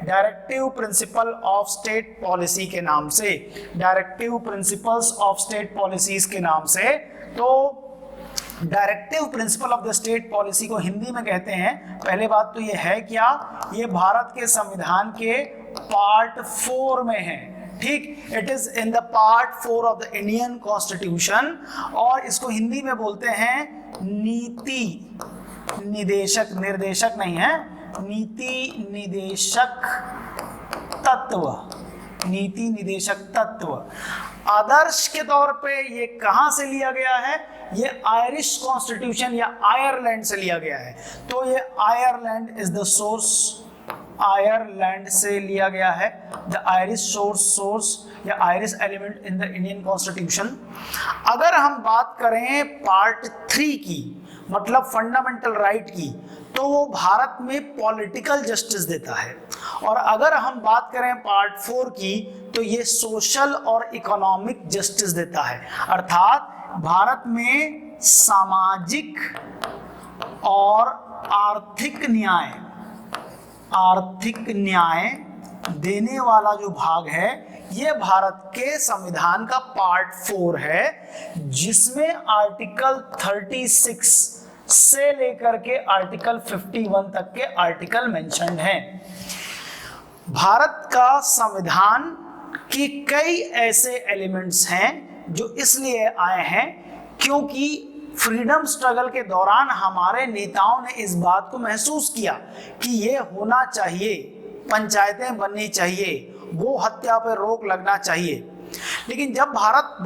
Directive principle of state policy के नाम से, directive principles of state policies के नाम से। तो directive principle of the state policy को हिंदी में कहते हैं, पहले बात तो ये है क्या, ये भारत के संविधान के पार्ट 4 में है, ठीक। It is in the part 4 of the Indian constitution, और इसको हिंदी में बोलते हैं नीति निदेशक, निर्देशक नहीं है, नीति निदेशक तत्व, नीति निदेशक तत्व। आदर्श के तौर पे ये कहां से लिया गया है, ये आयरिश कॉन्स्टिट्यूशन या आयरलैंड से लिया गया है। तो ये Ireland is the source, Ireland से लिया गया है, द आयरिश सोर्स या Irish element in the Indian constitution. अगर हम बात करें पार्ट 3 की, मतलब फंडामेंटल राइट की, तो वो भारत में पॉलिटिकल जस्टिस देता है। और अगर हम बात करें पार्ट 4 की, तो ये सोशल और इकोनॉमिक जस्टिस देता है, अर्थात भारत में सामाजिक और आर्थिक न्याय देने वाला जो भाग है, ये भारत के संविधान का पार्ट 4 है, जिसमें आर्टिकल 36 से लेकर के आर्टिकल 51 तक के आर्टिकल मेंशन्ड हैं। भारत का संविधान की कई ऐसे एलिमेंट्स हैं जो इसलिए आए हैं क्योंकि फ्रीडम स्ट्रगल के दौरान हमारे नेताओं ने इस बात को महसूस किया कि ये होना चाहिए, पंचायतें बननी चाहिए, गो हत्या पर रोक लगना चाहिए। लेकिन जब भारत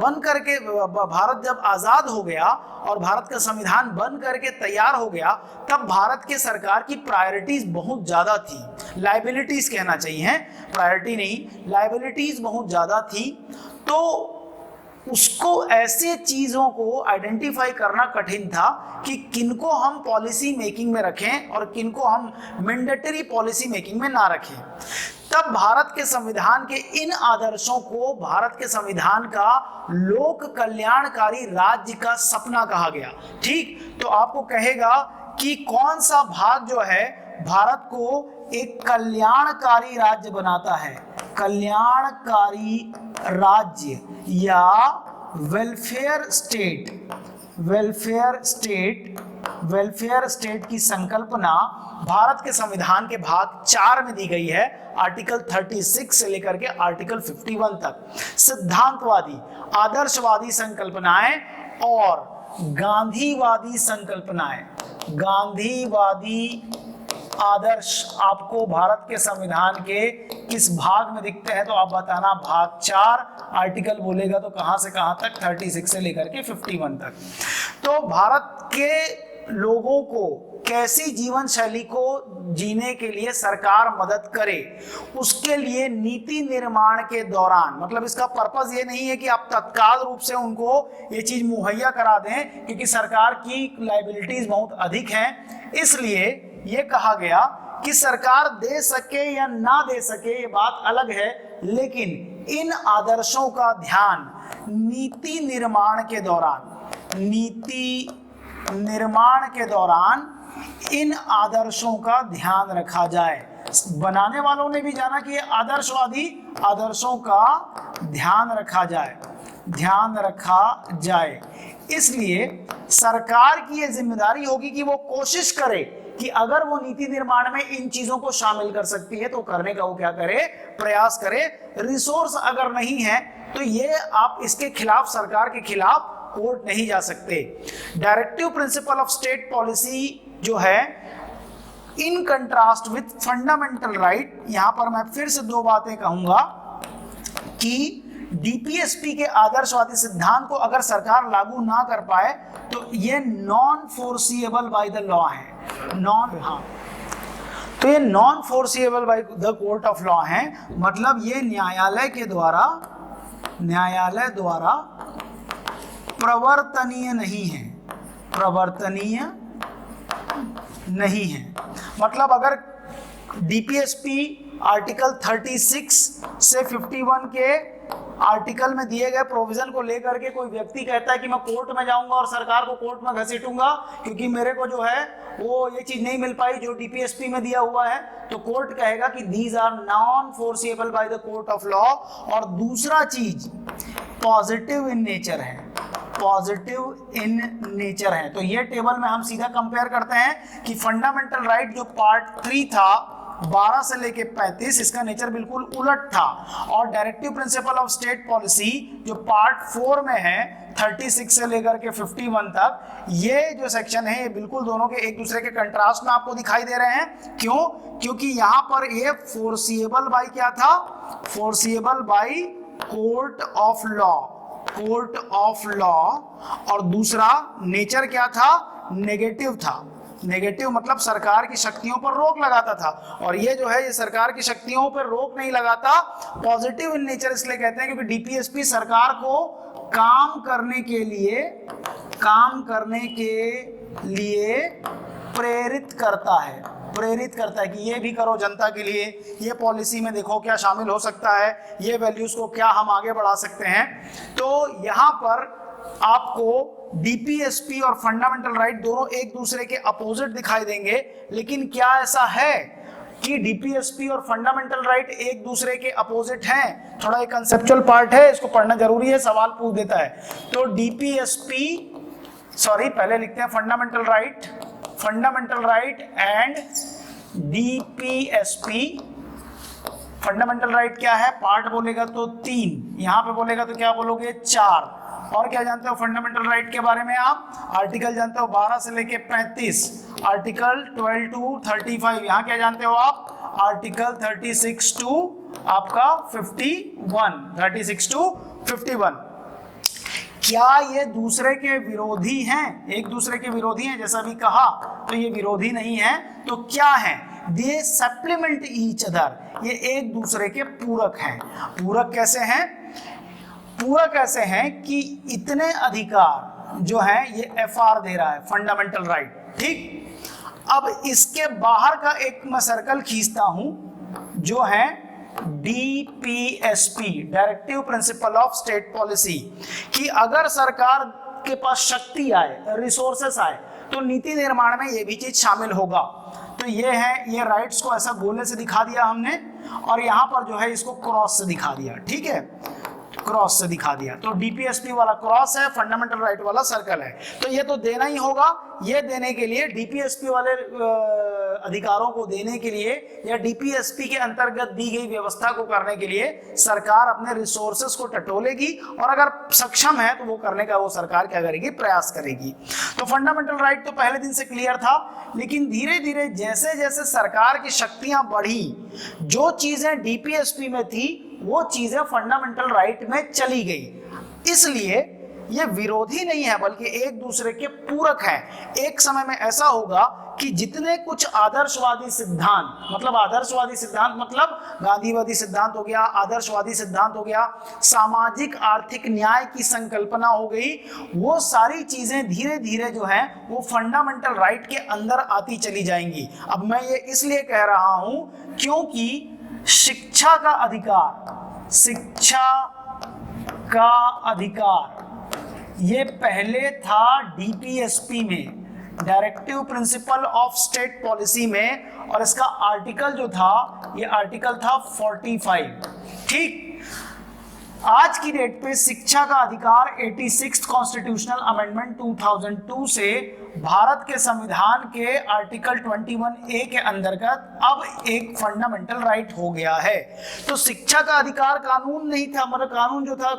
जब आजाद हो गया और भारत का संविधान बन करके तैयार हो गया, तब भारत के सरकार की प्रायोरिटीज बहुत ज्यादा थी, लायबिलिटीज कहना चाहिए, प्रायोरिटी नहीं, लायबिलिटीज बहुत ज्यादा थी। तो उसको ऐसे चीजों को आइडेंटिफाई करना कठिन था कि किनको हम पॉलिसी मेकिंग में रखें और किनको हम मैंडेटरी पॉलिसी मेकिंग में ना रखें। तब भारत के संविधान के इन आदर्शों को भारत के संविधान का लोक कल्याणकारी राज्य का सपना कहा गया, ठीक। तो आपको कहेगा कि कौन सा भाग जो है भारत को एक कल्याणकारी राज्य बनाता है, कल्याणकारी राज्य या वेलफेयर स्टेट की संकल्पना भारत के संविधान के भाग 4 में दी गई है, आर्टिकल 36 से लेकर के आर्टिकल 51 तक। सिद्धांतवादी, आदर्शवादी संकल्पनाएं और गांधीवादी संकल्पनाएं, गांधीवादी आदर्श आपको भारत के संविधान के किस भाग में दिखते हैं, तो आप बताना भाग 4, आर्टिकल बोलेगा तो कहां से कहां तक, 36 से लेकर के 51 तक। तो भारत के लोगों को कैसी जीवन शैली को जीने के लिए सरकार मदद करे, उसके लिए नीति निर्माण के दौरान, मतलब इसका पर्पस ये नहीं है कि आप तत्काल रूप से उनको ये चीज मुहैया करा दें, क्योंकि सरकार की लायबिलिटीज बहुत अधिक हैं, इसलिए ये कहा गया कि सरकार दे सके या ना दे सके ये बात अलग है, लेकिन इन आदर्शों का ध्यान नीति निर्माण के दौरान इन आदर्शों का ध्यान रखा जाए। बनाने वालों ने भी जाना कि ये आदर्शवादी आदर्शों का ध्यान रखा जाए। इसलिए सरकार की ये जिम्मेदारी होगी कि वो कोशिश करे कि अगर वो नीति निर्माण में इन चीजों को शामिल कर सकती है तो करने का वो क्या करे, प्रयास करे। रिसोर्स अगर नहीं है तो ये आप इसके खिलाफ, सरकार के खिलाफ कोर्ट नहीं जा सकते। Directive principle of state policy जो है, in contrast with fundamental right, यहां पर मैं फिर से 2 बातें कहूंगा कि डीपीएसपी के आदर्शवादी सिद्धांत को अगर सरकार लागू ना कर पाए तो ये non foreseeable by the law है, तो ये non foreseeable bye the court of law है, मतलब ये न्यायालय द्वारा प्रवर्तनीय नहीं है। मतलब अगर डीपीएसपी आर्टिकल 36 से 51 के आर्टिकल में दिए गए प्रोविजन को लेकर के कोई व्यक्ति कहता है कि मैं कोर्ट में जाऊंगा और सरकार को कोर्ट में घसीटूंगा क्योंकि मेरे को जो है वो ये चीज नहीं मिल पाई जो डीपीएसपी में दिया हुआ है, तो कोर्ट कहेगा कि these are non forcible by the court of law. और दूसरा चीज पॉजिटिव इन नेचर है, पॉजिटिव इन नेचर है। तो ये टेबल में हम सीधा कंपेयर करते हैं कि फंडामेंटल राइट जो पार्ट 3 था 12 से लेके 35, इसका नेचर बिल्कुल उलट था, और directive principle of state policy जो पार्ट 4 में है 36 से लेकर के 51 तक, ये जो सेक्शन है ये बिल्कुल दोनों के एक दूसरे के कंट्रास्ट में आपको दिखाई दे रहे हैं। क्यों? क्योंकि यहाँ पर ये फोर्सिएबल बाय क्या था, foreseeable by court of law, court of law, और दूसरा नेचर क्या था, नेगेटिव था। नेगेटिव मतलब सरकार की शक्तियों पर रोक लगाता था, और ये जो है ये सरकार की शक्तियों पर रोक नहीं लगाता। पॉजिटिव इन नेचर इसलिए कहते हैं क्योंकि डीपीएसपी सरकार को काम करने के लिए प्रेरित करता है, प्रेरित करता है कि ये भी करो जनता के लिए, ये पॉलिसी में देखो क्या शामिल हो सकता है, ये वैल्यूज को क्या हम आगे बढ़ा सकते हैं। तो यहाँ पर आपको डीपीएसपी और फंडामेंटल राइट दोनों एक दूसरे के अपोजिट दिखाई देंगे, लेकिन क्या ऐसा है कि डीपीएसपी और फंडामेंटल राइट एक दूसरे के अपोजिट हैं? थोड़ा एक कंसेप्चुअल पार्ट है, इसको पढ़ना जरूरी है, सवाल पूछ देता है। तो पहले लिखते हैं fundamental right and DPSP. Fundamental right क्या है, पार्ट बोलेगा तो 3, यहां पे बोलेगा तो क्या बोलोगे 4। और क्या जानते हो फंडामेंटल राइट के बारे में आप? आर्टिकल जानते हो 12 से लेके 35, आर्टिकल 12 टू 35। यहाँ क्या जानते हो आप? आर्टिकल 36 टू आपका 51, 36 टू 51। क्या ये दूसरे के विरोधी हैं? एक दूसरे के विरोधी हैं जैसा भी कहा, तो ये विरोधी नहीं है। तो क्या है? दे सप्लीमेंट ईच अदर, ये एक दूसरे के पूरक हैं। पूरक कैसे हैं? पूरक ऐसे हैं कि इतने अधिकार जो है ये एफआर दे रहा है, फंडामेंटल राइट, ठीक। अब इसके बाहर का एक मैं सर्कल खींचता हूं जो है DPSP, directive principle of state policy, कि अगर सरकार के पास शक्ति आए, रिसोर्सेस आए, तो नीति निर्माण में ये भी चीज शामिल होगा। तो ये है, ये राइट्स को ऐसा गोले से दिखा दिया हमने, और यहां पर जो है इसको क्रॉस से दिखा दिया, ठीक है, क्रॉस से दिखा दिया। तो डीपीएसपी वाला क्रॉस है, फंडामेंटल राइट वाला सर्कल है। तो ये तो देना ही होगा। ये देने के लिए डीपीएसपी वाले अधिकारों को देने के लिए या डीपीएसपी के अंतर्गत दी गई व्यवस्था को करने के लिए सरकार अपने रिसोर्सेस को टटोलेगी, और अगर सक्षम है तो वो करने का वो सरकार क्या करेगी, प्रयास करेगी। तो फंडामेंटल राइट तो पहले दिन से क्लियर था, लेकिन धीरे धीरे जैसे जैसे सरकार की शक्तियां बढ़ी, जो चीजें डीपीएसपी में थी वो चीजें फंडामेंटल राइट में चली गई। इसलिए ये विरोधी नहीं है बल्कि एक दूसरे के पूरक हैं। एक समय में ऐसा होगा कि जितने कुछ आदर्शवादी सिद्धांत, मतलब आदर्शवादी सिद्धांत मतलब गांधीवादी सिद्धांत हो गया, आदर्शवादी सिद्धांत हो गया, सामाजिक आर्थिक न्याय की संकल्पना हो गई, वो सारी चीजें धीरे धीरे जो है वो फंडामेंटल राइट के अंदर आती चली जाएंगी। अब मैं ये इसलिए कह रहा हूं क्योंकि शिक्षा का अधिकार, शिक्षा का अधिकार ये पहले था डीपीएसपी में, directive principle of state policy में, और इसका आर्टिकल जो था ये आर्टिकल था 45, ठीक। आज की डेट पे शिक्षा का अधिकार 86 कॉन्स्टिट्यूशनल अमेंडमेंट 2002 से भारत के संविधान के आर्टिकल 21A के अंतर्गत अब एक फंडामेंटल राइट हो गया है। तो शिक्षा का अधिकार कानून नहीं था, मतलब कानून जो था,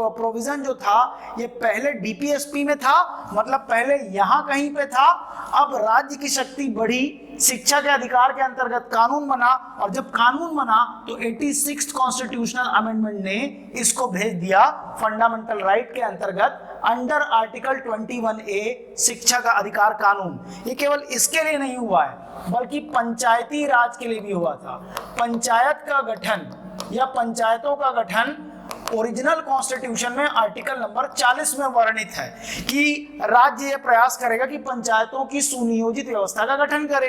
प्रोविजन जो था, ये पहले डीपीएसपी में था, मतलब पहले यहां कहीं पे था। अब राज्य की शक्ति बढ़ी, शिक्षा के अधिकार के अंतर्गत कानून बना, और जब कानून बना तो 86 कॉन्स्टिट्यूशनल अमेंडमेंट ने इसको भेज दिया फंडामेंटल राइट के अंतर्गत अंडर आर्टिकल 21A शिक्षा का अधिकार कानून। ये केवल इसके लिए नहीं हुआ है बल्कि पंचायती राज के लिए भी हुआ था। पंचायत का गठन या पंचायतों का गठन ओरिजिनल कॉन्स्टिट्यूशन में आर्टिकल नंबर 40 में वर्णित है कि राज्य यह प्रयास करेगा कि पंचायतों की सुनियोजित व्यवस्था का गठन करे।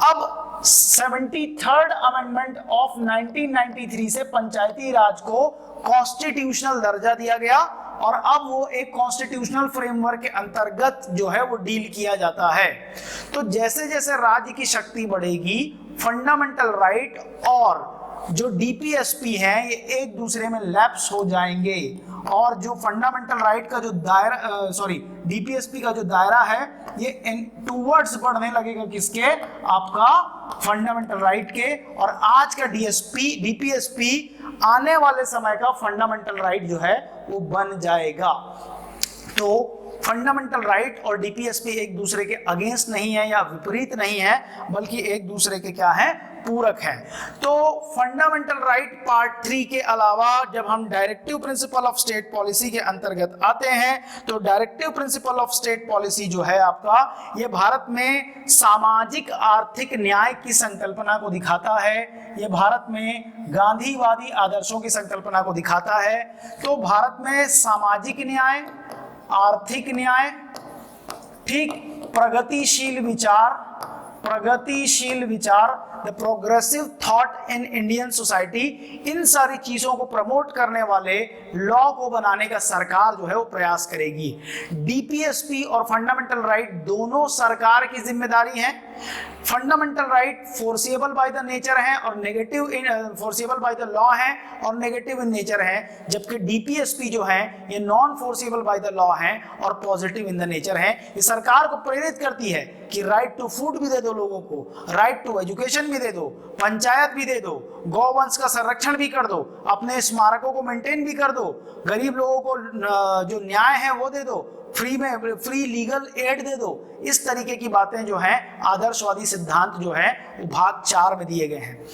अब 73rd अमेंडमेंट ऑफ 1993 से पंचायती राज को कॉन्स्टिट्यूशनल दर्जा दिया गया और अब वो एक कॉन्स्टिट्यूशनल फ्रेमवर्क के अंतर्गत जो है वो डील किया जाता है। तो जैसे जैसे राज्य की शक्ति बढ़ेगी, फंडामेंटल राइट और जो डीपीएसपी है ये एक दूसरे में लैप्स हो जाएंगे और जो फंडामेंटल राइट का जो दायरा डीपीएसपी का जो दायरा है ये टूवर्ड्स बढ़ने लगेगा किसके, आपका फंडामेंटल राइट के। और आज का डीपीएसपी आने वाले समय का फंडामेंटल राइट जो है वो बन जाएगा। तो फंडामेंटल राइट और डीपीएसपी एक दूसरे के अगेंस्ट नहीं है या विपरीत नहीं है, बल्कि एक दूसरे के क्या है, पूरक है। तो फंडामेंटल राइट पार्ट 3 के अलावा जब हम directive principle of state policy के अंतर्गत आते हैं तो directive principle of state policy जो है आपका, ये भारत में सामाजिक आर्थिक न्याय की संकल्पना को दिखाता है, ये भारत में गांधीवादी आदर्शों की संकल्पना को दिखाता है। तो भारत में सामाजिक न्याय, आर्थिक न्याय, ठीक, प्रगतिशील विचार, the progressive thought in Indian society, इन सारी चीजों को प्रमोट करने वाले लॉ को बनाने का सरकार जो है वो प्रयास करेगी। डीपीएसपी और फंडामेंटल राइट दोनों सरकार की जिम्मेदारी है। Fundamental right forcible by the nature है और negative forcible by the law है और नेगेटिव इन नेचर है, जबकि डीपीएसपी जो है ये non forcible by the law है और पॉजिटिव इन द नेचर है। ये सरकार को प्रेरित करती है कि राइट टू फूड भी दे दो लोगों को, राइट टू एजुकेशन भी दे दो, पंचायत भी दे दो, गौवंश का संरक्षण भी कर दो, अपने स्मारकों को मेंटेन भी कर दो, गरीब लोगों को जो न्याय है वो दे दो, फ्री लीगल एड दे दो। इस तरीके की बातें जो हैं आदर्शवादी सिद्धांत जो है वो भाग 4 में दिए गए हैं।